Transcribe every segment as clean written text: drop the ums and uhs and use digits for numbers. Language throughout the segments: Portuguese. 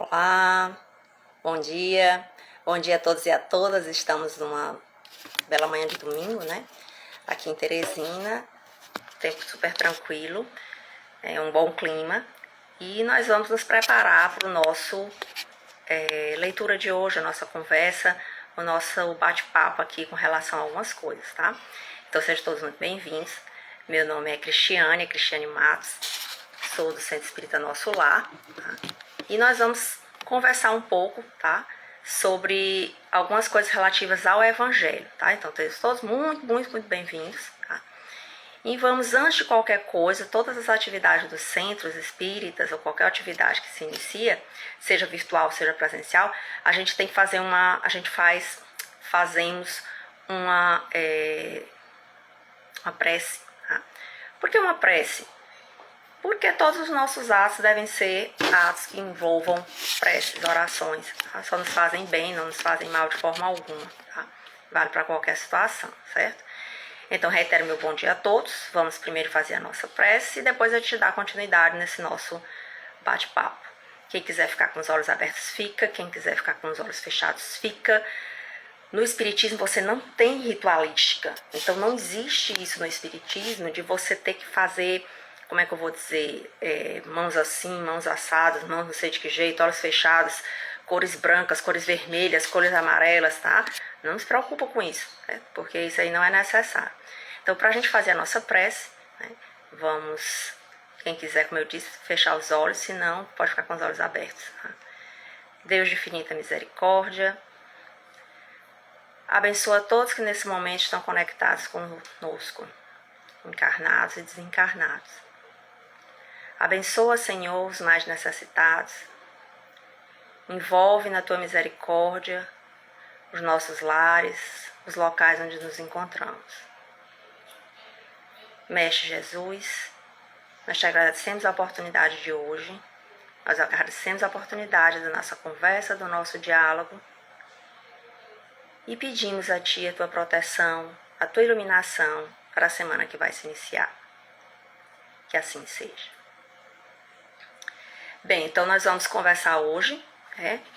Olá, bom dia a todos e a todas. Estamos numa bela manhã de domingo, né? Aqui em Teresina, tempo super tranquilo, é um bom clima e nós vamos nos preparar para o nosso leitura de hoje, a nossa conversa, o nosso bate-papo aqui com relação a algumas coisas, tá? Então sejam todos muito bem-vindos. Meu nome é Cristiane Matos, sou do Centro Espírita Nosso Lar, tá? E nós vamos conversar um pouco, tá? Sobre algumas coisas relativas ao Evangelho, tá? Então, todos muito bem-vindos, tá? E vamos, antes de qualquer coisa, todas as atividades dos centros espíritas ou qualquer atividade que se inicia, seja virtual, seja presencial, a gente tem que fazer fazemos uma prece, tá? Por que uma prece? Porque todos os nossos atos devem ser atos que envolvam preces, orações, tá? Só nos fazem bem, não nos fazem mal de forma alguma, tá? Vale para qualquer situação, certo? Então, reitero meu bom dia a todos. Vamos primeiro fazer a nossa prece e depois a gente dá continuidade nesse nosso bate-papo. Quem quiser ficar com os olhos abertos, fica. Quem quiser ficar com os olhos fechados, fica. No Espiritismo você não tem ritualística. Então, não existe isso no Espiritismo de você ter que fazer... como é que eu vou dizer, mãos assim, mãos assadas, mãos não sei de que jeito, olhos fechados, cores brancas, cores vermelhas, cores amarelas, tá? Não se preocupa com isso, né? Porque isso aí não é necessário. Então, pra gente fazer a nossa prece, né, vamos, quem quiser, como eu disse, fechar os olhos, se não, pode ficar com os olhos abertos, tá? Deus de infinita misericórdia, abençoa todos que nesse momento estão conectados conosco, encarnados e desencarnados. Abençoa, Senhor, os mais necessitados. Envolve na Tua misericórdia os nossos lares, os locais onde nos encontramos. Mestre Jesus, nós te agradecemos a oportunidade de hoje. Nós agradecemos a oportunidade da nossa conversa, do nosso diálogo. E pedimos a Ti a Tua proteção, a Tua iluminação para a semana que vai se iniciar. Que assim seja. Bem, então nós vamos conversar hoje,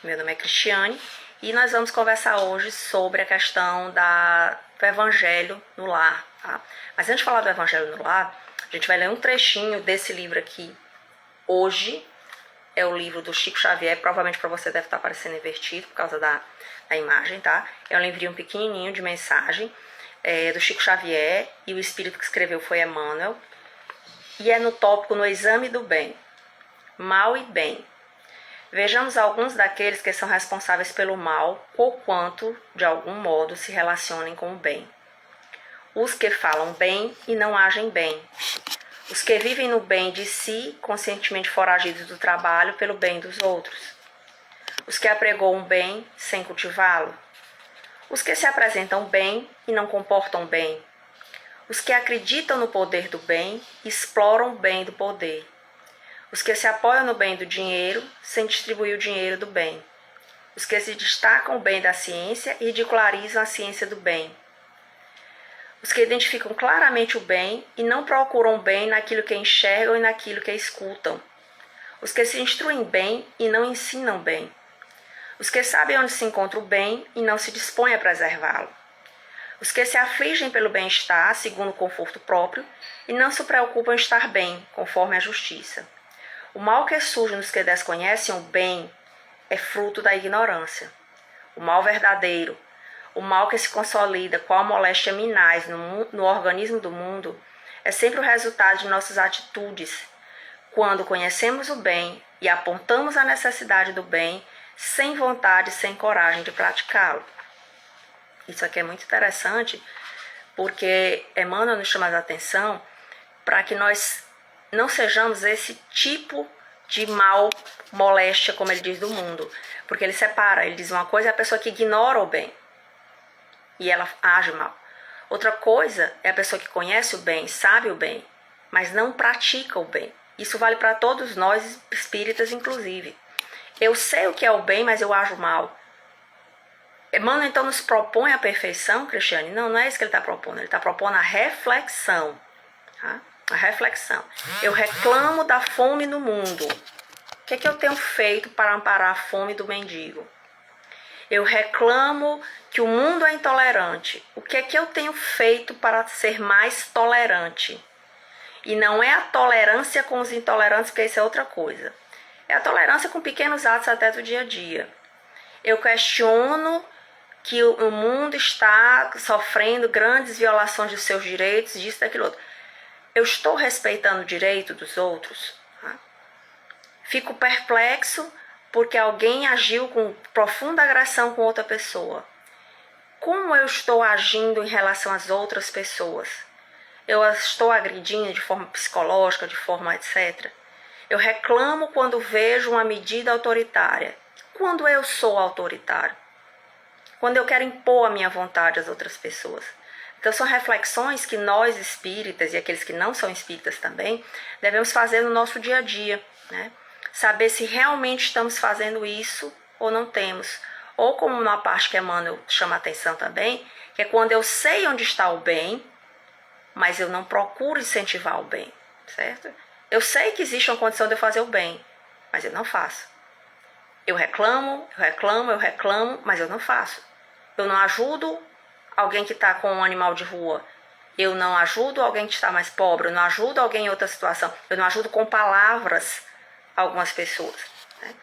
meu nome é Cristiane, e nós vamos conversar hoje sobre a questão do Evangelho no Lar, tá? Mas antes de falar do Evangelho no Lar, a gente vai ler um trechinho desse livro aqui. Hoje é o livro do Chico Xavier, provavelmente para você deve estar aparecendo invertido por causa da imagem, tá? É um livrinho pequenininho de mensagem do Chico Xavier, e o espírito que escreveu foi Emmanuel, e é no tópico No Exame do Bem. Mal e bem. Vejamos alguns daqueles que são responsáveis pelo mal, ou quanto, de algum modo, se relacionem com o bem. Os que falam bem e não agem bem. Os que vivem no bem de si, conscientemente foragidos do trabalho pelo bem dos outros. Os que apregoam bem sem cultivá-lo. Os que se apresentam bem e não comportam bem. Os que acreditam no poder do bem e exploram o bem do poder. Os que se apoiam no bem do dinheiro, sem distribuir o dinheiro do bem. Os que se destacam o bem da ciência e ridicularizam a ciência do bem. Os que identificam claramente o bem e não procuram o bem naquilo que enxergam e naquilo que escutam. Os que se instruem bem e não ensinam bem. Os que sabem onde se encontra o bem e não se dispõem a preservá-lo. Os que se afligem pelo bem-estar, segundo o conforto próprio, e não se preocupam em estar bem, conforme a justiça. O mal que surge nos que desconhecem o bem é fruto da ignorância. O mal verdadeiro, o mal que se consolida qual moléstia minais no organismo do mundo, é sempre o resultado de nossas atitudes, quando conhecemos o bem e apontamos a necessidade do bem, sem vontade e sem coragem de praticá-lo. Isso aqui é muito interessante, porque Emmanuel nos chama a atenção para que nós não sejamos esse tipo de mal, moléstia, como ele diz, do mundo. Porque ele separa, ele diz uma coisa é a pessoa que ignora o bem e ela age mal. Outra coisa é a pessoa que conhece o bem, sabe o bem, mas não pratica o bem. Isso vale para todos nós, espíritas inclusive. Eu sei o que é o bem, mas eu ajo mal. Emmanuel então nos propõe a perfeição, Cristiane? Não, não é isso que ele está propondo. Ele está propondo a reflexão, tá? A reflexão. Eu reclamo da fome no mundo. que é que eu tenho feito para amparar a fome do mendigo? Eu reclamo que o mundo é intolerante. O que é que eu tenho feito para ser mais tolerante? E não é a tolerância com os intolerantes, porque isso é outra coisa. É a tolerância com pequenos atos até do dia a dia. Eu questiono que o mundo está sofrendo grandes violações dos seus direitos, disso, daquilo outro. Eu estou respeitando o direito dos outros? Tá? Fico perplexo porque alguém agiu com profunda agressão com outra pessoa. Como eu estou agindo em relação às outras pessoas? Eu as estou agredindo de forma psicológica, de forma etc. Eu reclamo quando vejo uma medida autoritária. Quando eu sou autoritário? Quando eu quero impor a minha vontade às outras pessoas. Então são reflexões que nós espíritas e aqueles que não são espíritas também devemos fazer no nosso dia a dia, né? Saber se realmente estamos fazendo isso ou não temos. Ou como uma parte que Emmanuel chama a atenção também, que é quando eu sei onde está o bem, mas eu não procuro incentivar o bem, certo? Eu sei que existe uma condição de eu fazer o bem, mas eu não faço. Eu reclamo, mas eu não faço. Eu não ajudo alguém que está com um animal de rua. Eu não ajudo alguém que está mais pobre. Eu não ajudo alguém em outra situação. Eu não ajudo com palavras algumas pessoas. Né?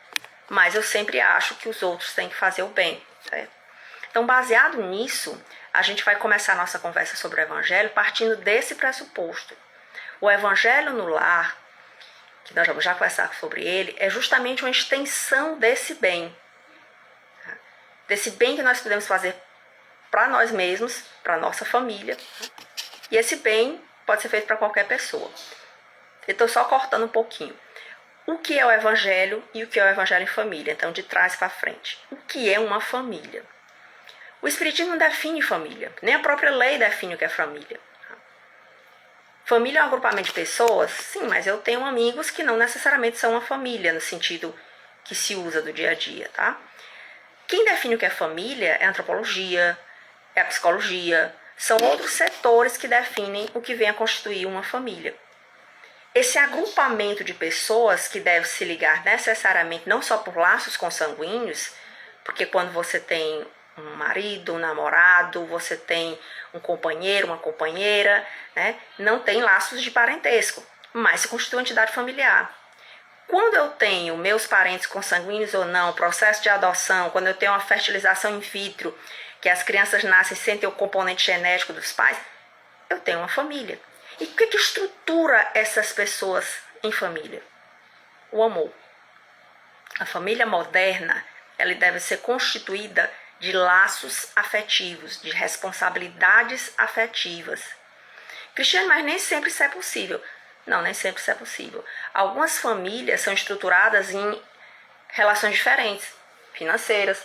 Mas eu sempre acho que os outros têm que fazer o bem. Certo? Então, baseado nisso, a gente vai começar a nossa conversa sobre o Evangelho partindo desse pressuposto. O Evangelho no lar, que nós vamos já conversar sobre ele, é justamente uma extensão desse bem. Desse bem que nós podemos fazer para nós mesmos, para a nossa família. E esse bem pode ser feito para qualquer pessoa. Eu estou só cortando um pouquinho. O que é o Evangelho e o que é o Evangelho em família? Então, de trás para frente. O que é uma família? O Espiritismo não define família. Nem a própria lei define o que é família. Família é um agrupamento de pessoas? Sim, mas eu tenho amigos que não necessariamente são uma família, no sentido que se usa do dia a dia, tá? Quem define o que é família é a antropologia, é a psicologia, são outros setores que definem o que vem a constituir uma família. Esse agrupamento de pessoas que deve se ligar necessariamente não só por laços consanguíneos, porque quando você tem um marido, um namorado, você tem um companheiro, uma companheira, né? Não tem laços de parentesco, mas se constitui uma entidade familiar. Quando eu tenho meus parentes consanguíneos ou não, processo de adoção, quando eu tenho uma fertilização in vitro, que as crianças nascem sem ter o componente genético dos pais, eu tenho uma família. E o que estrutura essas pessoas em família? O amor. A família moderna, ela deve ser constituída de laços afetivos, de responsabilidades afetivas. Cristiane, mas nem sempre isso é possível. Não, nem sempre isso é possível. Algumas famílias são estruturadas em relações diferentes, financeiras,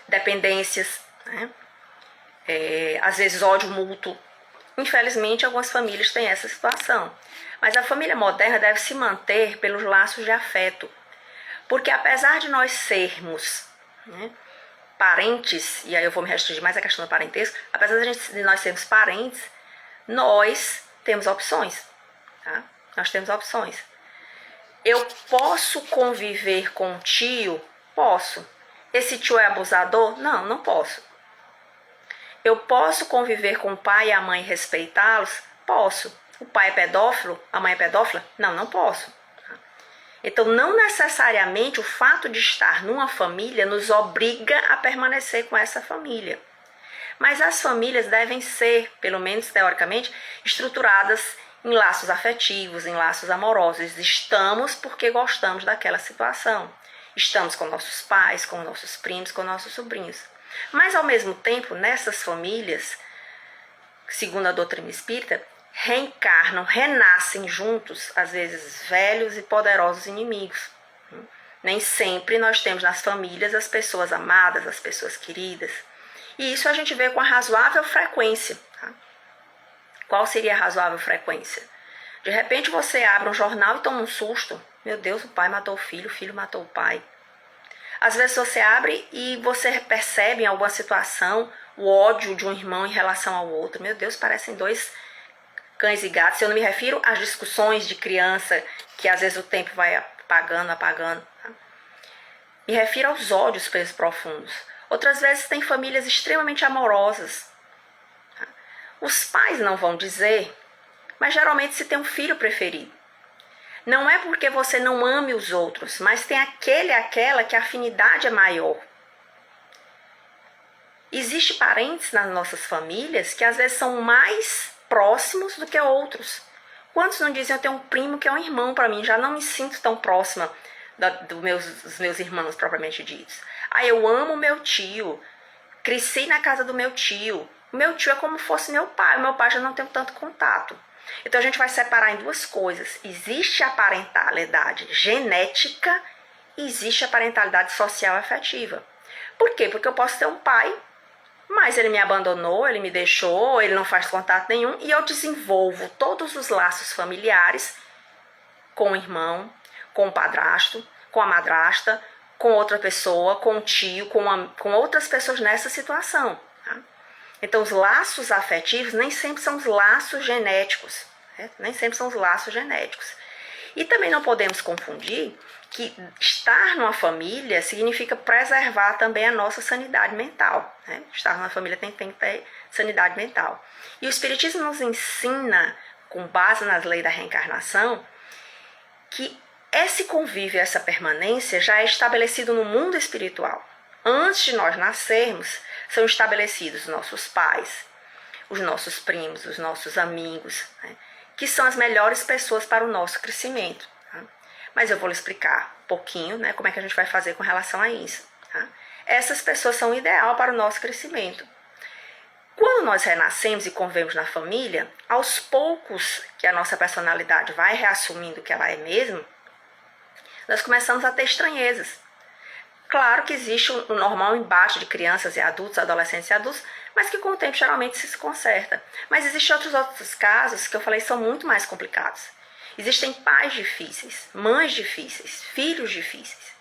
dependências, né? Às vezes ódio mútuo. Infelizmente, algumas famílias têm essa situação. Mas a família moderna deve se manter pelos laços de afeto. Porque apesar de nós sermos, né, parentes, e aí eu vou me restringir mais à questão do parentesco, apesar de nós sermos parentes, nós temos opções. Tá? Nós temos opções. Eu posso conviver com um tio? Posso. Esse tio é abusador? Não, não posso. Eu posso conviver com o pai e a mãe e respeitá-los? Posso. O pai é pedófilo? A mãe é pedófila? Não, não posso. Então, não necessariamente o fato de estar numa família nos obriga a permanecer com essa família. Mas as famílias devem ser, pelo menos teoricamente, estruturadas em laços afetivos, em laços amorosos. Estamos porque gostamos daquela situação. Estamos com nossos pais, com nossos primos, com nossos sobrinhos. Mas, ao mesmo tempo, nessas famílias, segundo a doutrina espírita, reencarnam, renascem juntos, às vezes velhos e poderosos inimigos. Nem sempre nós temos nas famílias as pessoas amadas, as pessoas queridas. E isso a gente vê com a razoável frequência. Tá? Qual seria a razoável frequência? De repente você abre um jornal e toma um susto. Meu Deus, o pai matou o filho matou o pai. Às vezes você abre e você percebe em alguma situação o ódio de um irmão em relação ao outro. Meu Deus, parecem dois cães e gatos. Eu não me refiro às discussões de criança, que às vezes o tempo vai apagando. Tá? Me refiro aos ódios presos profundos. Outras vezes tem famílias extremamente amorosas. Tá? Os pais não vão dizer, mas geralmente se tem um filho preferido. Não é porque você não ame os outros, mas tem aquele e aquela que a afinidade é maior. Existem parentes nas nossas famílias que às vezes são mais próximos do que outros. Quantos não dizem, eu tenho um primo que é um irmão para mim, já não me sinto tão próxima dos meus irmãos propriamente ditos. Eu amo meu tio, cresci na casa do meu tio. O meu tio é como se fosse meu pai, o meu pai já não tem tanto contato. Então a gente vai separar em duas coisas. Existe a parentalidade genética e existe a parentalidade social afetiva. Por quê? Porque eu posso ter um pai, mas ele me abandonou, ele me deixou, ele não faz contato nenhum, e eu desenvolvo todos os laços familiares com o irmão, com o padrasto, com a madrasta, com outra pessoa, com o tio, com outras pessoas nessa situação. Tá? Então, os laços afetivos nem sempre são os laços genéticos. Né? Nem sempre são os laços genéticos. E também não podemos confundir que estar numa família significa preservar também a nossa sanidade mental. Né? Estar numa família tem que ter sanidade mental. E o Espiritismo nos ensina, com base nas leis da reencarnação, que esse convívio, essa permanência já é estabelecido no mundo espiritual. Antes de nós nascermos, são estabelecidos os nossos pais, os nossos primos, os nossos amigos, né? Que são as melhores pessoas para o nosso crescimento. Tá? Mas eu vou lhe explicar um pouquinho, né, como é que a gente vai fazer com relação a isso. Tá? Essas pessoas são o ideal para o nosso crescimento. Quando nós renascemos e convivemos na família, aos poucos que a nossa personalidade vai reassumindo o que ela é mesmo, nós começamos a ter estranhezas. Claro que existe o normal embate de crianças e adultos, adolescentes e adultos, mas que com o tempo geralmente se conserta. Mas existem outros casos que eu falei são muito mais complicados. Existem pais difíceis, mães difíceis, filhos difíceis.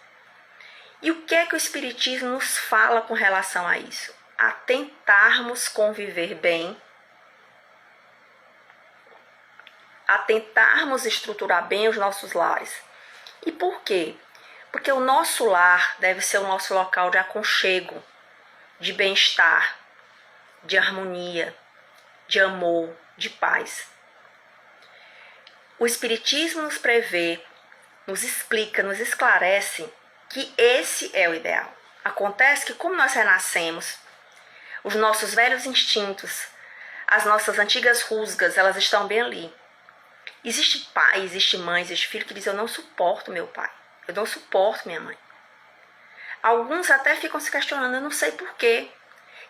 E o que é que o Espiritismo nos fala com relação a isso? A tentarmos conviver bem, a tentarmos estruturar bem os nossos lares. E por quê? Porque o nosso lar deve ser o nosso local de aconchego, de bem-estar, de harmonia, de amor, de paz. O Espiritismo nos prevê, nos explica, nos esclarece que esse é o ideal. Acontece que como nós renascemos, os nossos velhos instintos, as nossas antigas rusgas, elas estão bem ali. Existe pai, existe mãe, existe filho que diz, eu não suporto meu pai. Eu não suporto minha mãe. Alguns até ficam se questionando, eu não sei porquê.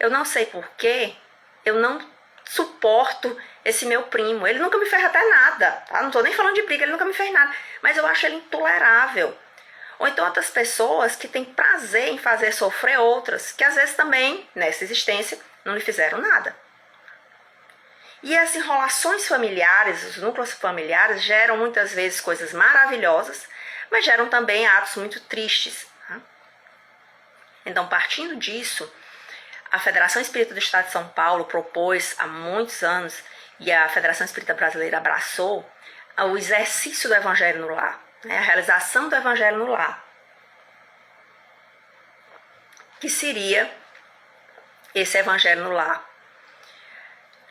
Eu não sei porquê, eu não suporto esse meu primo. Ele nunca me fez até nada, tá? Não tô nem falando de briga, ele nunca me fez nada. Mas eu acho ele intolerável. Ou então outras pessoas que têm prazer em fazer sofrer outras, que às vezes também, nessa existência, não lhe fizeram nada. E as enrolações familiares, os núcleos familiares, geram muitas vezes coisas maravilhosas, mas geram também atos muito tristes. Tá? Então, partindo disso, a Federação Espírita do Estado de São Paulo propôs há muitos anos, e a Federação Espírita Brasileira abraçou, o exercício do Evangelho no lar, né? A realização do Evangelho no lar, que seria esse Evangelho no lar.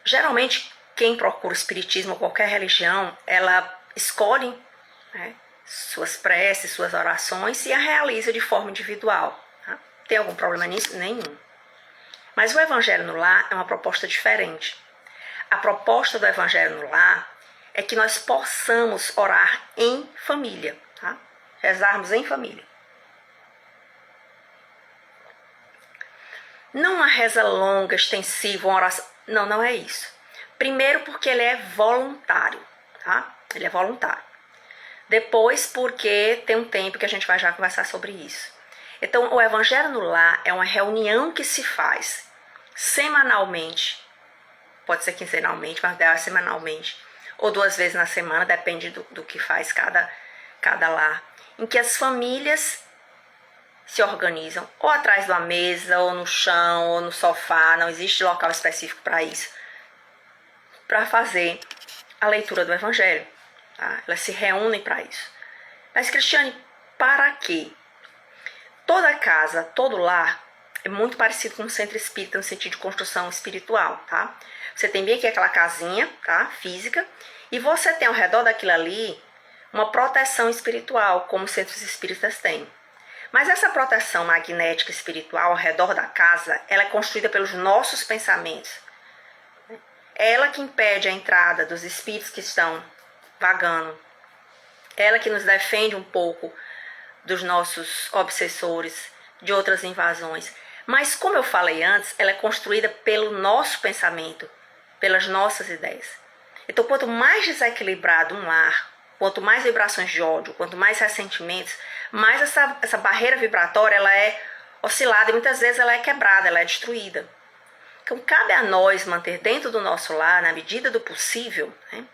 Geralmente, quem procura o Espiritismo ou qualquer religião, ela escolhe, né, suas preces, suas orações e a realiza de forma individual. Tá? Tem algum problema nisso? Nenhum. Mas o Evangelho no lar é uma proposta diferente. A proposta do Evangelho no lar é que nós possamos orar em família, tá? Rezarmos em família. Não uma reza longa, extensiva, uma oração. Não, não é isso. Primeiro porque ele é voluntário, tá? Ele é voluntário. Depois porque tem um tempo que a gente vai já conversar sobre isso. Então, o Evangelho no Lar é uma reunião que se faz semanalmente, pode ser quinzenalmente, mas deve semanalmente, ou 2 vezes na semana, depende do que faz cada lar, em que as famílias se organizam, ou atrás de uma mesa, ou no chão, ou no sofá, não existe local específico para isso, para fazer a leitura do Evangelho. Tá? Elas se reúnem para isso. Mas, Cristiane, para quê? Toda casa, todo lar é muito parecido com um centro espírita no sentido de construção espiritual, tá? Você tem bem aqui aquela casinha, tá? Física, e você tem ao redor daquilo ali uma proteção espiritual, como os centros espíritas têm. Mas essa proteção magnética espiritual ao redor da casa, ela é construída pelos nossos pensamentos. É ela que impede a entrada dos espíritos que estão vagando. É ela que nos defende um pouco dos nossos obsessores, de outras invasões. Mas, como eu falei antes, ela é construída pelo nosso pensamento, pelas nossas ideias. Então, quanto mais desequilibrado um lar, quanto mais vibrações de ódio, quanto mais ressentimentos, mais essa barreira vibratória ela é oscilada e muitas vezes ela é quebrada, ela é destruída. Então, cabe a nós manter dentro do nosso lar, na medida do possível, né,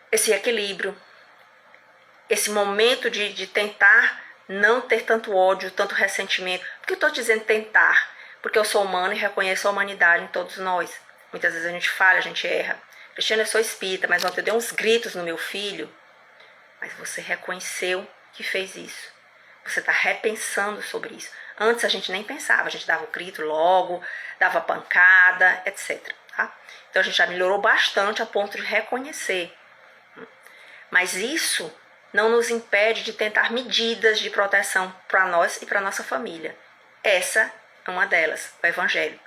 esse equilíbrio, esse momento de tentar não ter tanto ódio, tanto ressentimento. Por que eu estou dizendo tentar? Porque eu sou humana e reconheço a humanidade em todos nós. Muitas vezes a gente falha, a gente erra. Cristiana, eu sou espírita, mas ontem eu dei uns gritos no meu filho. Mas você reconheceu que fez isso. Você está repensando sobre isso. Antes a gente nem pensava, a gente dava o grito logo, dava pancada, etc. Tá? Então a gente já melhorou bastante a ponto de reconhecer. Mas isso não nos impede de tentar medidas de proteção para nós e para nossa família. Essa é uma delas, o Evangelho.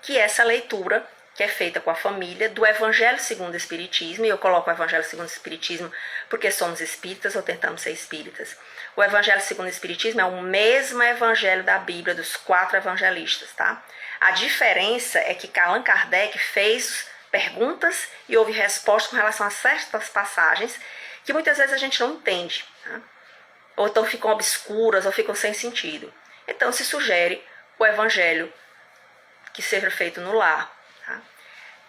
Que é essa leitura que é feita com a família do Evangelho segundo o Espiritismo, e eu coloco o Evangelho segundo o Espiritismo porque somos espíritas ou tentamos ser espíritas. O Evangelho segundo o Espiritismo é o mesmo Evangelho da Bíblia, dos 4 evangelistas, tá? A diferença é que Allan Kardec fez perguntas e houve respostas com relação a certas passagens que muitas vezes a gente não entende, tá? Ou então ficam obscuras, ou ficam sem sentido. Então se sugere o Evangelho que seja feito no lar. Tá?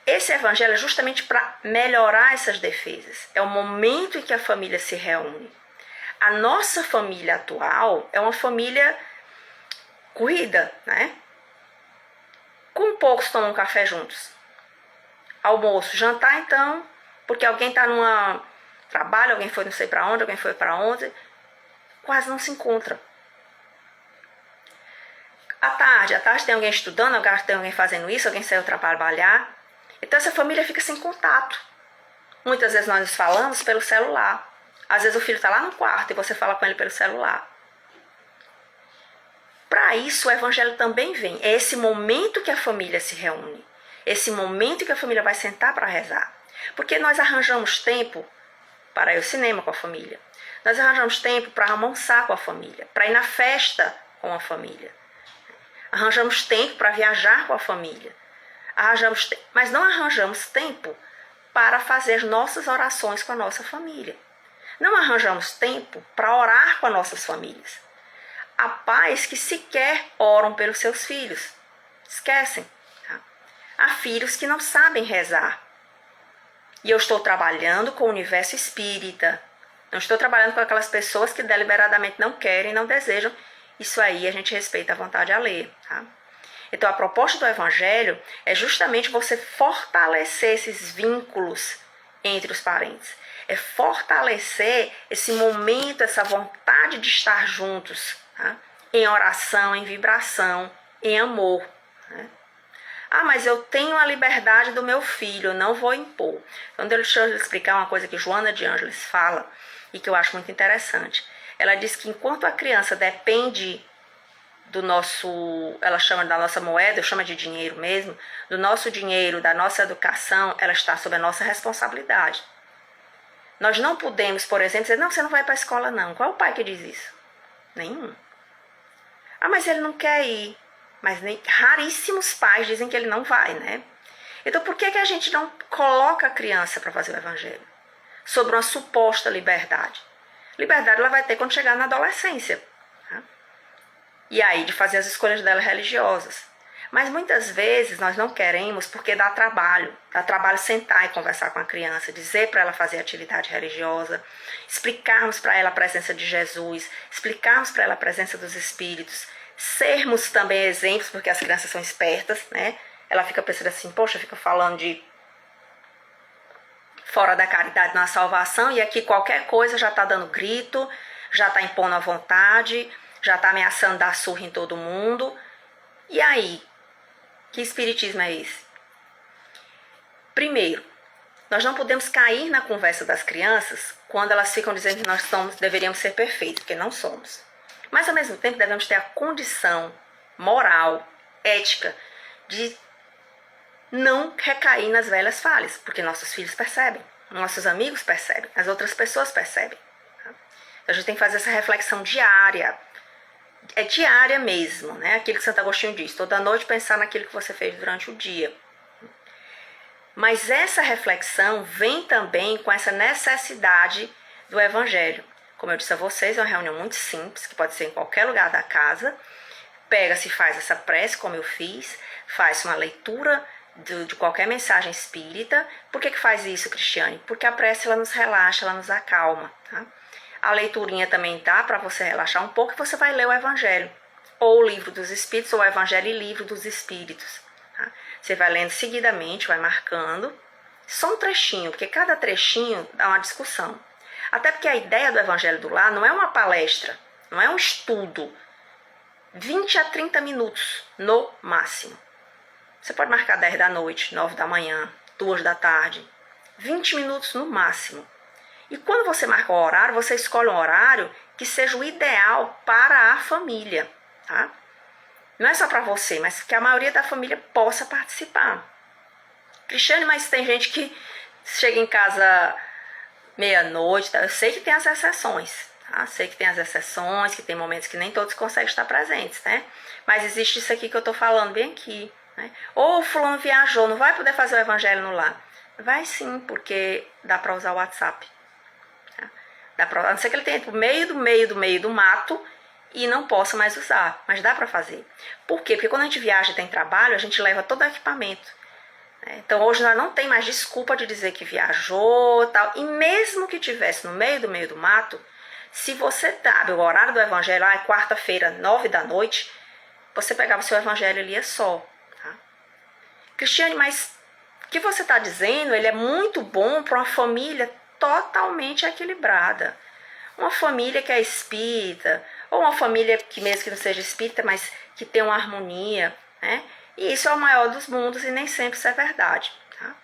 Esse Evangelho é justamente para melhorar essas defesas. É o momento em que a família se reúne. A nossa família atual é uma família corrida, né? Com poucos tomam café juntos. Almoço, jantar então, porque alguém está numa trabalho, alguém foi não sei para onde, alguém foi para onde, quase não se encontra. À tarde tem alguém estudando, à tarde tem alguém fazendo isso, alguém saiu trabalhar. Então essa família fica sem contato. Muitas vezes nós nos falamos pelo celular. Às vezes o filho está lá no quarto e você fala com ele pelo celular. Para isso o Evangelho também vem. É esse momento que a família se reúne. Esse momento que a família vai sentar para rezar. Porque nós arranjamos tempo para ir ao cinema com a família. Nós arranjamos tempo para almoçar com a família, para ir na festa com a família. Arranjamos tempo para viajar com a família. Mas não arranjamos tempo para fazer as nossas orações com a nossa família. Não arranjamos tempo para orar com as nossas famílias. Há pais que sequer oram pelos seus filhos. Esquecem. Tá? Há filhos que não sabem rezar. E eu estou trabalhando com o universo espírita. Não estou trabalhando com aquelas pessoas que deliberadamente não querem, não desejam. Isso aí a gente respeita a vontade alheia. Tá? Então a proposta do Evangelho é justamente você fortalecer esses vínculos entre os parentes. É fortalecer esse momento, essa vontade de estar juntos. Tá? Em oração, em vibração, em amor. Né? Ah, mas eu tenho a liberdade do meu filho, eu não vou impor. Então, deixa eu explicar uma coisa que Joana de Ângeles fala e que eu acho muito interessante. Ela diz que enquanto a criança depende do nosso, ela chama da nossa moeda, eu chamo de dinheiro mesmo, do nosso dinheiro, da nossa educação, ela está sob a nossa responsabilidade. Nós não podemos, por exemplo, dizer, não, você não vai para a escola não. Qual é o pai que diz isso? Nenhum. Ah, mas ele não quer ir. Mas raríssimos pais dizem que ele não vai, né? Então por que a gente não coloca a criança para fazer o Evangelho? Sobre uma suposta liberdade. Liberdade ela vai ter quando chegar na adolescência. Tá? E aí de fazer as escolhas dela religiosas. Mas muitas vezes nós não queremos porque dá trabalho. Dá trabalho sentar e conversar com a criança, dizer para ela fazer atividade religiosa, explicarmos para ela a presença de Jesus, explicarmos para ela a presença dos Espíritos, sermos também exemplos, porque as crianças são espertas, né? Ela fica pensando assim, poxa, fica falando de fora da caridade não há salvação, e aqui qualquer coisa já está dando grito, já está impondo a vontade, já está ameaçando dar surra em todo mundo. E aí? Que espiritismo é esse? Primeiro, nós não podemos cair na conversa das crianças quando elas ficam dizendo que nós deveríamos ser perfeitos, porque não somos. Mas, ao mesmo tempo, devemos ter a condição moral, ética, de não recair nas velhas falhas, porque nossos filhos percebem, nossos amigos percebem, as outras pessoas percebem. Tá? Então, a gente tem que fazer essa reflexão diária. É diária mesmo, né? Aquilo que Santo Agostinho diz, toda noite pensar naquilo que você fez durante o dia. Mas essa reflexão vem também com essa necessidade do Evangelho. Como eu disse a vocês, é uma reunião muito simples, que pode ser em qualquer lugar da casa. Pega-se e faz essa prece, como eu fiz, faz uma leitura de qualquer mensagem espírita. Por que faz isso, Cristiane? Porque a prece ela nos relaxa, ela nos acalma. Tá? A leiturinha também dá para você relaxar um pouco e você vai ler o Evangelho. Ou o Livro dos Espíritos, ou o Evangelho e Livro dos Espíritos. Tá? Você vai lendo seguidamente, vai marcando. Só um trechinho, porque cada trechinho dá uma discussão. Até porque a ideia do Evangelho do Lar não é uma palestra, não é um estudo. 20 a 30 minutos, no máximo. Você pode marcar 10 da noite, 9 da manhã, 2 da tarde. 20 minutos no máximo. E quando você marca o horário, você escolhe um horário que seja o ideal para a família. Tá? Não é só para você, mas que a maioria da família possa participar. Cristiane, mas tem gente que chega em casa meia-noite, tá? Eu sei que tem as exceções, tá? Sei que tem as exceções, que tem momentos que nem todos conseguem estar presentes, né? Mas existe isso aqui que eu tô falando bem aqui, né? Ou o fulano viajou, não vai poder fazer o Evangelho no lar? Vai sim, porque dá para usar o WhatsApp. Tá? Dá pra, a não ser que ele tenha pro meio do mato e não possa mais usar, mas dá para fazer. Por quê? Porque quando a gente viaja e tem trabalho, a gente leva todo o equipamento. Então hoje nós não tem mais desculpa de dizer que viajou tal. E mesmo que tivesse no meio do mato, se você sabe o horário do Evangelho, é quarta-feira, 9 da noite, você pegava o seu Evangelho e lia só. Tá? Cristiane, mas o que você está dizendo, ele é muito bom para uma família totalmente equilibrada. Uma família que é espírita, ou uma família que mesmo que não seja espírita, mas que tem uma harmonia, né? E isso é o maior dos mundos e nem sempre isso é verdade. Tá?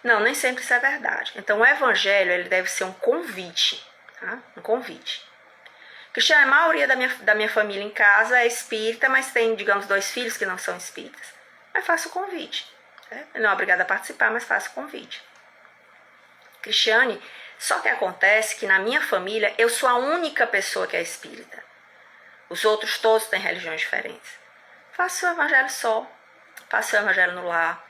Não, nem sempre isso é verdade. Então o Evangelho ele deve ser um convite. Tá? Um convite. Cristiane, a maioria da minha família em casa é espírita, mas tem, digamos, 2 filhos que não são espíritas. Mas faça o convite. Né? Não é obrigada a participar, mas faça o convite. Cristiane, só que acontece que na minha família eu sou a única pessoa que é espírita. Os outros todos têm religiões diferentes. Faça o Evangelho só. Faça o Evangelho no lar,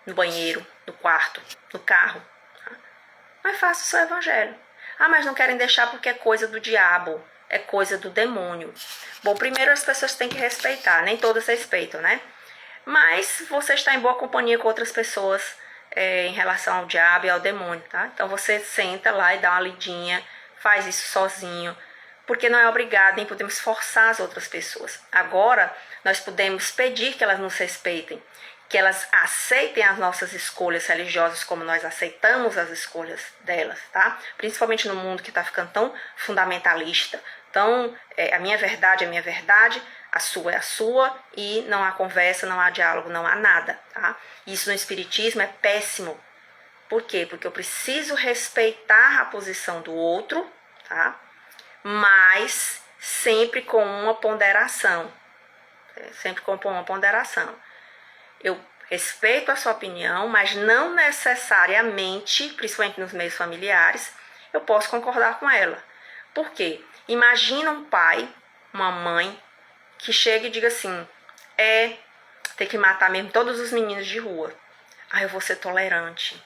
no banheiro, no quarto, no carro. Tá? Mas faça o seu Evangelho. Ah, mas não querem deixar porque é coisa do diabo, é coisa do demônio. Bom, primeiro as pessoas têm que respeitar, nem todas respeitam, né? Mas você está em boa companhia com outras pessoas em relação ao diabo e ao demônio, tá? Então você senta lá e dá uma lidinha, faz isso sozinho, porque não é obrigado, nem podemos forçar as outras pessoas. Agora, nós podemos pedir que elas nos respeitem, que elas aceitem as nossas escolhas religiosas como nós aceitamos as escolhas delas, tá? Principalmente no mundo que está ficando tão fundamentalista. Então, a minha verdade é a minha verdade, a sua é a sua, e não há conversa, não há diálogo, não há nada, tá? Isso no Espiritismo é péssimo. Por quê? Porque eu preciso respeitar a posição do outro, tá? Mas sempre com uma ponderação. Sempre com uma ponderação. Eu respeito a sua opinião, mas não necessariamente, principalmente nos meios familiares, eu posso concordar com ela. Por quê? Imagina um pai, uma mãe, que chega e diga assim, tem que matar mesmo todos os meninos de rua. Ah, eu vou ser tolerante.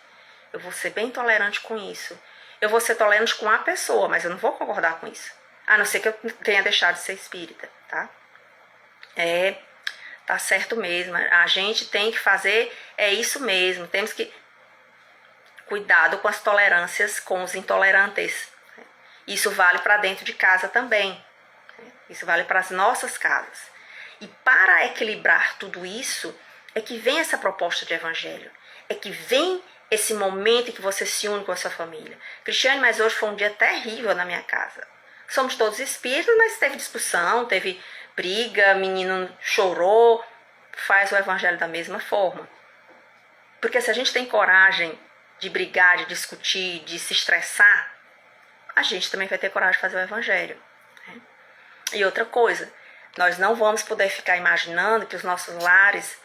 Eu vou ser bem tolerante com isso. Eu vou ser tolerante com a pessoa, mas eu não vou concordar com isso. A não ser que eu tenha deixado de ser espírita, tá? Tá certo mesmo. A gente tem que fazer, isso mesmo. Temos que cuidado com as tolerâncias com os intolerantes. Isso vale para dentro de casa também. Isso vale para as nossas casas. E para equilibrar tudo isso, é que vem essa proposta de evangelho. É que vem esse momento em que você se une com a sua família. Cristiane, mas hoje foi um dia terrível na minha casa. Somos todos espíritos, mas teve discussão, teve briga, menino chorou. Faz o evangelho da mesma forma. Porque se a gente tem coragem de brigar, de discutir, de se estressar, a gente também vai ter coragem de fazer o evangelho. Né? E outra coisa, nós não vamos poder ficar imaginando que os nossos lares,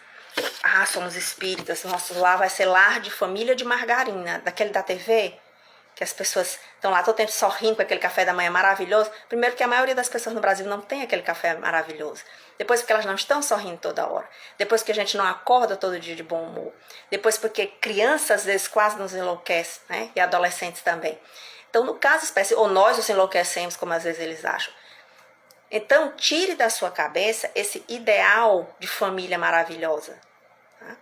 somos espíritas, nosso lar vai ser lar de família de margarina, daquele da TV, que as pessoas estão lá todo tempo sorrindo com aquele café da manhã maravilhoso. Primeiro que a maioria das pessoas no Brasil não tem aquele café maravilhoso. Depois porque elas não estão sorrindo toda hora. Depois porque a gente não acorda todo dia de bom humor. Depois porque crianças às vezes quase nos enlouquecem, né? E adolescentes também. Então, no caso específico, ou nós nos enlouquecemos, como às vezes eles acham. Então, tire da sua cabeça esse ideal de família maravilhosa. Tá?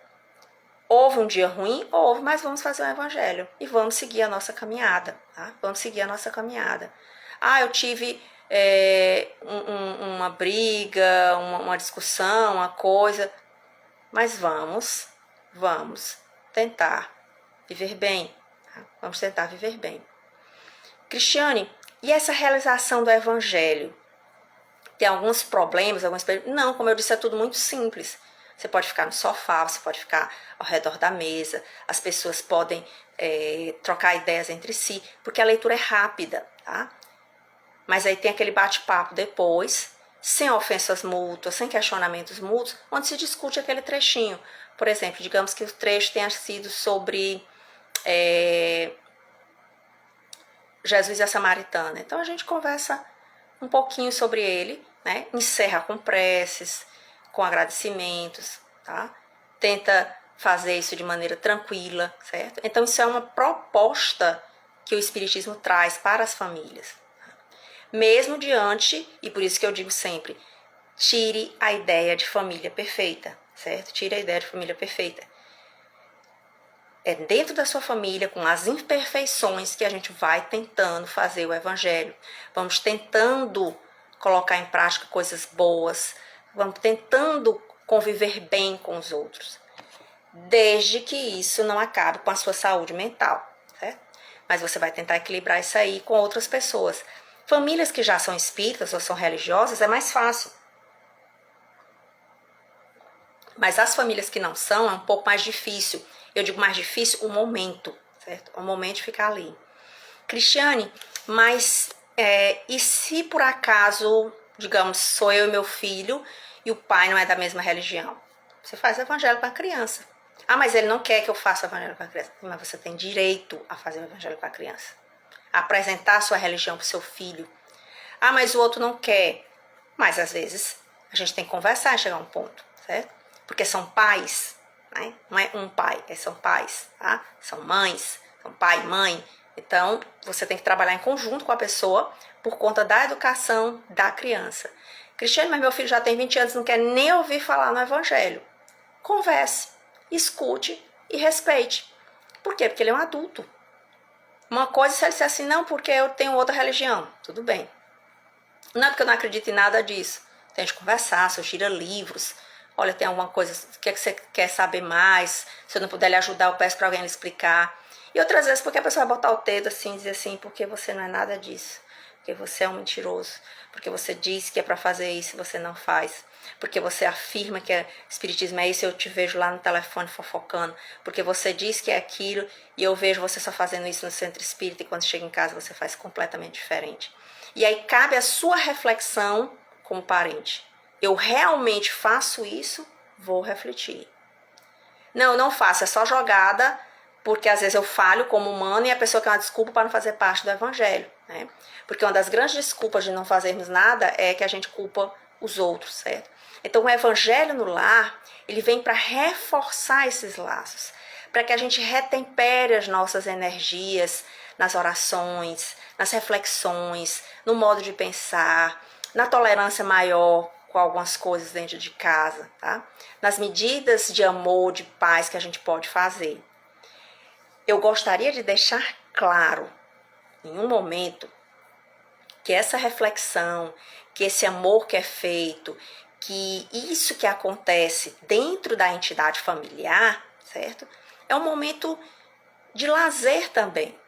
Houve um dia ruim, houve, mas vamos fazer o evangelho e vamos seguir a nossa caminhada. Tá? Vamos seguir a nossa caminhada. Eu tive uma briga, uma discussão, uma coisa, mas vamos tentar viver bem. Tá? Vamos tentar viver bem. Cristiane, e essa realização do evangelho? Tem alguns problemas, Não, como eu disse, é tudo muito simples. Você pode ficar no sofá, você pode ficar ao redor da mesa, as pessoas podem trocar ideias entre si, porque a leitura é rápida, tá? Mas aí tem aquele bate-papo depois, sem ofensas mútuas, sem questionamentos mútuos, onde se discute aquele trechinho. Por exemplo, digamos que o trecho tenha sido sobre Jesus e a Samaritana. Então a gente conversa um pouquinho sobre ele, né? Encerra com preces, com agradecimentos, tá? Tenta fazer isso de maneira tranquila, certo? Então isso é uma proposta que o Espiritismo traz para as famílias. Mesmo diante, e por isso que eu digo sempre, tire a ideia de família perfeita, certo? Tire a ideia de família perfeita. É dentro da sua família, com as imperfeições, que a gente vai tentando fazer o evangelho. Vamos tentando colocar em prática coisas boas. Vamos tentando conviver bem com os outros. Desde que isso não acabe com a sua saúde mental, certo? Mas você vai tentar equilibrar isso aí com outras pessoas. Famílias que já são espíritas ou são religiosas é mais fácil. Mas as famílias que não são é um pouco mais difícil. Eu digo mais difícil o momento, certo? O momento de ficar ali. Cristiane, mas e se por acaso, digamos, sou eu e meu filho e o pai não é da mesma religião? Você faz evangelho com a criança. Mas ele não quer que eu faça o evangelho com a criança. Mas você tem direito a fazer o evangelho com a criança. A apresentar a sua religião para o seu filho. Mas o outro não quer. Mas às vezes a gente tem que conversar e chegar a um ponto, certo? Porque são pais, né? Não é um pai, são pais, tá? São mães, são pai e mãe. Então, você tem que trabalhar em conjunto com a pessoa por conta da educação da criança. Cristiane, mas meu filho já tem 20 anos, não quer nem ouvir falar no evangelho. Converse, escute e respeite. Por quê? Porque ele é um adulto. Uma coisa, se ele disser assim, não, porque eu tenho outra religião, tudo bem. Não é porque eu não acredito em nada disso. Tente conversar, sugira livros. Olha, tem alguma coisa que você quer saber mais. Se eu não puder lhe ajudar, eu peço para alguém lhe explicar. E outras vezes porque a pessoa vai botar o dedo assim e dizer assim, porque você não é nada disso. Porque você é um mentiroso. Porque você diz que é para fazer isso e você não faz. Porque você afirma que espiritismo é isso e eu te vejo lá no telefone fofocando. Porque você diz que é aquilo e eu vejo você só fazendo isso no centro espírita e quando chega em casa você faz completamente diferente. E aí cabe a sua reflexão como parente. Eu realmente faço isso? Vou refletir. Não, eu não faço, é só jogada, porque às vezes eu falho como humano e a pessoa quer uma desculpa para não fazer parte do evangelho, né? Porque uma das grandes desculpas de não fazermos nada é que a gente culpa os outros, certo? Então o evangelho no lar, ele vem para reforçar esses laços, para que a gente retempere as nossas energias nas orações, nas reflexões, no modo de pensar, na tolerância maior com algumas coisas dentro de casa, tá? Nas medidas de amor, de paz que a gente pode fazer. Eu gostaria de deixar claro, em um momento, que essa reflexão, que esse amor que é feito, que isso que acontece dentro da entidade familiar, certo? É um momento de lazer também.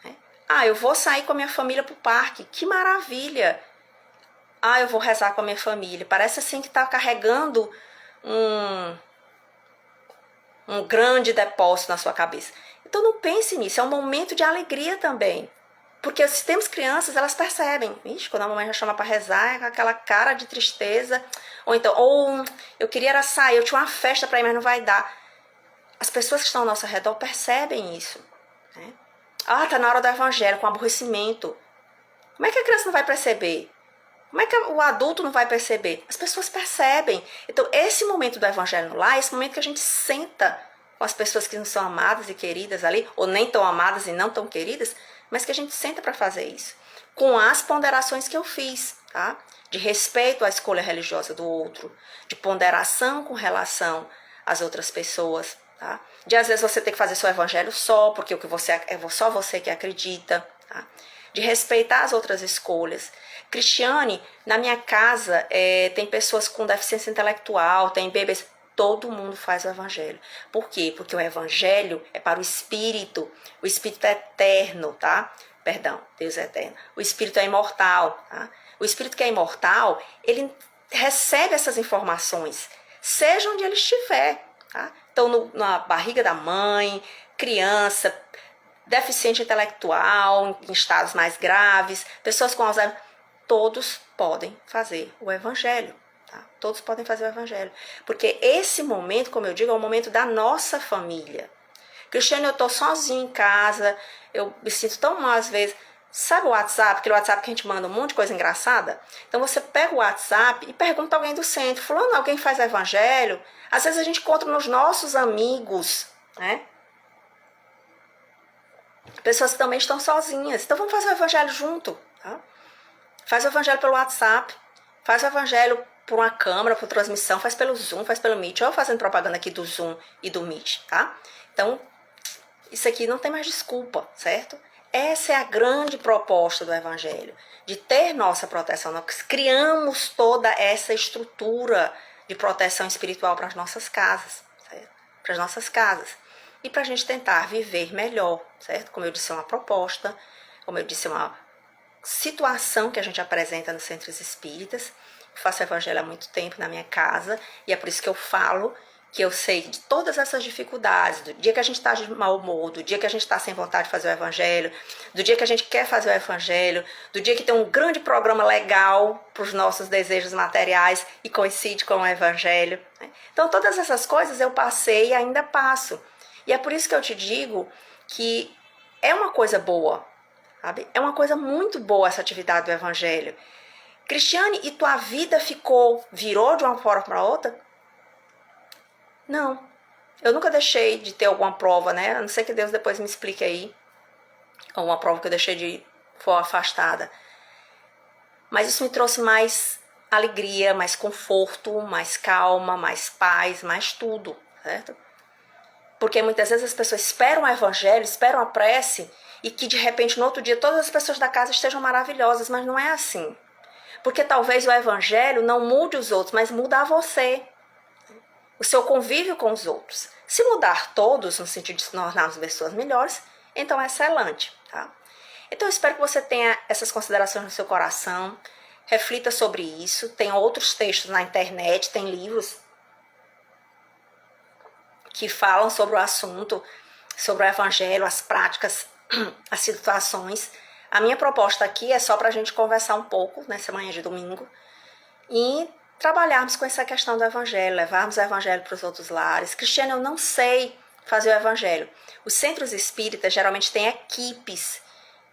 Né? Ah, eu vou sair com a minha família para o parque, que maravilha! Ah, eu vou rezar com a minha família. Parece assim que está carregando um grande depósito na sua cabeça. Então não pense nisso, é um momento de alegria também. Porque se temos crianças, elas percebem. Ixi, quando a mamãe já chama para rezar, é com aquela cara de tristeza. Ou então, eu queria era sair, eu tinha uma festa para ir, mas não vai dar. As pessoas que estão ao nosso redor percebem isso. Né? Ah, tá na hora do evangelho, com aborrecimento. Como é que a criança não vai perceber? Como é que o adulto não vai perceber? As pessoas percebem. Então, esse momento do evangelho lá, esse momento que a gente senta com as pessoas que não são amadas e queridas ali, ou nem tão amadas e não tão queridas, mas que a gente senta para fazer isso. Com as ponderações que eu fiz, tá? De respeito à escolha religiosa do outro, de ponderação com relação às outras pessoas, tá? De às vezes você ter que fazer seu evangelho só, porque o que você é só você que acredita, tá? De respeitar as outras escolhas. Cristiane, na minha casa tem pessoas com deficiência intelectual, tem bebês, todo mundo faz o evangelho. Por quê? Porque o evangelho é para o espírito é eterno, tá? Perdão, Deus é eterno. O espírito é imortal, tá? O espírito que é imortal, ele recebe essas informações, seja onde ele estiver, tá? Então, na barriga da mãe, criança, deficiente intelectual, em estados mais graves, pessoas com Alzheimer, todos podem fazer o evangelho. Tá? Todos podem fazer o evangelho. Porque esse momento, como eu digo, é o momento da nossa família. Cristiane, eu tô sozinha em casa, eu me sinto tão mal às vezes. Sabe o WhatsApp? Aquele WhatsApp que a gente manda um monte de coisa engraçada? Então você pega o WhatsApp e pergunta a alguém do centro, fulano, alguém faz evangelho? Às vezes a gente encontra nos nossos amigos, né? Pessoas que também estão sozinhas. Então vamos fazer o evangelho junto, tá? Faz o evangelho pelo WhatsApp, faz o evangelho por uma câmera, por transmissão, faz pelo Zoom, faz pelo Meet. Eu fazendo propaganda aqui do Zoom e do Meet, tá? Então, isso aqui não tem mais desculpa, certo? Essa é a grande proposta do evangelho, de ter nossa proteção. Nós criamos toda essa estrutura de proteção espiritual para as nossas casas, certo? Para as nossas casas. E para a gente tentar viver melhor, certo? Como eu disse, é uma proposta, como eu disse, é uma situação que a gente apresenta nos centros espíritas. Eu faço evangelho há muito tempo na minha casa e é por isso que eu falo que eu sei de todas essas dificuldades, do dia que a gente está de mau humor, do dia que a gente está sem vontade de fazer o evangelho, do dia que a gente quer fazer o evangelho, do dia que tem um grande programa legal para os nossos desejos materiais e coincide com o evangelho. Então todas essas coisas eu passei e ainda passo. E é por isso que eu te digo que é uma coisa boa, sabe? É uma coisa muito boa essa atividade do evangelho. Cristiane, e tua vida virou de uma forma para outra? Não. Eu nunca deixei de ter alguma prova, né? A não ser que Deus depois me explique aí. Alguma prova que eu deixei de for afastada. Mas isso me trouxe mais alegria, mais conforto, mais calma, mais paz, mais tudo, certo? Porque muitas vezes as pessoas esperam o evangelho, esperam a prece e que de repente no outro dia todas as pessoas da casa estejam maravilhosas, mas não é assim. Porque talvez o evangelho não mude os outros, mas muda a você. O seu convívio com os outros. Se mudar todos, no sentido de se tornarmos pessoas melhores, então é excelente, tá? Então eu espero que você tenha essas considerações no seu coração, reflita sobre isso, tem outros textos na internet, tem livros que falam sobre o assunto, sobre o evangelho, as práticas, as situações. A minha proposta aqui é só para a gente conversar um pouco nessa manhã de domingo e trabalharmos com essa questão do evangelho, levarmos o evangelho para os outros lares. Cristiane, eu não sei fazer o evangelho. Os centros espíritas geralmente têm equipes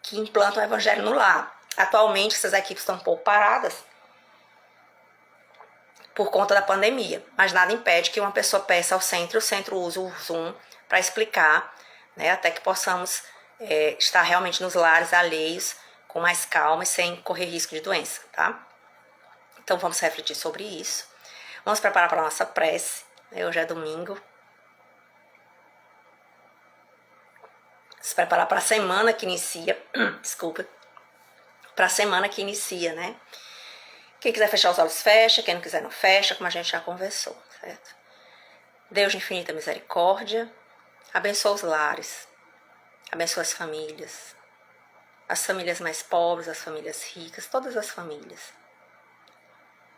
que implantam o evangelho no lar. Atualmente essas equipes estão um pouco paradas por conta da pandemia, mas nada impede que uma pessoa peça ao centro, o centro use o Zoom para explicar, né, até que possamos estar realmente nos lares alheios, com mais calma e sem correr risco de doença, tá? Então vamos refletir sobre isso. Vamos preparar para a nossa prece, né? Hoje é domingo. Se preparar para a semana que inicia, desculpa, para a semana que inicia, né? Quem quiser fechar os olhos, fecha. Quem não quiser, não fecha, como a gente já conversou, certo? Deus de infinita misericórdia, abençoa os lares. Abençoa as famílias mais pobres, as famílias ricas, todas as famílias.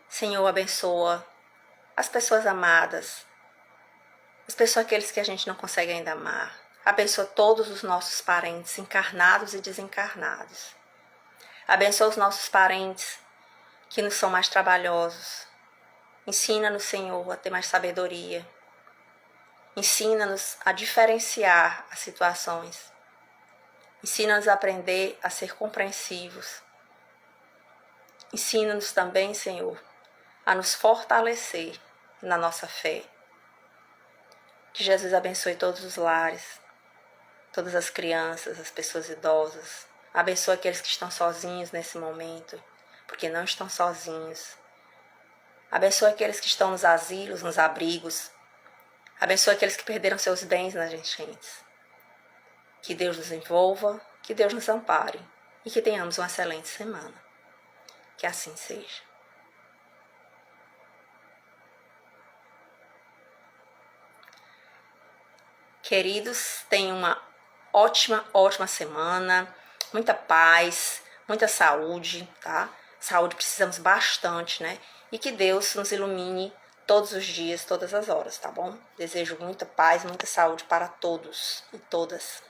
Senhor, abençoa as pessoas amadas, aqueles que a gente não consegue ainda amar. Abençoa todos os nossos parentes, encarnados e desencarnados. Abençoa os nossos parentes que nos são mais trabalhosos. Ensina-nos, Senhor, a ter mais sabedoria. Ensina-nos a diferenciar as situações. Ensina-nos a aprender a ser compreensivos. Ensina-nos também, Senhor, a nos fortalecer na nossa fé. Que Jesus abençoe todos os lares, todas as crianças, as pessoas idosas. Abençoe aqueles que estão sozinhos nesse momento, porque não estão sozinhos. Abençoe aqueles que estão nos asilos, nos abrigos. Abençoe aqueles que perderam seus bens nas enchentes. Que Deus nos envolva, que Deus nos ampare e que tenhamos uma excelente semana. Que assim seja. Queridos, tenham uma ótima semana, muita paz, muita saúde, tá? Saúde precisamos bastante, né? E que Deus nos ilumine todos os dias, todas as horas, tá bom? Desejo muita paz, muita saúde para todos e todas.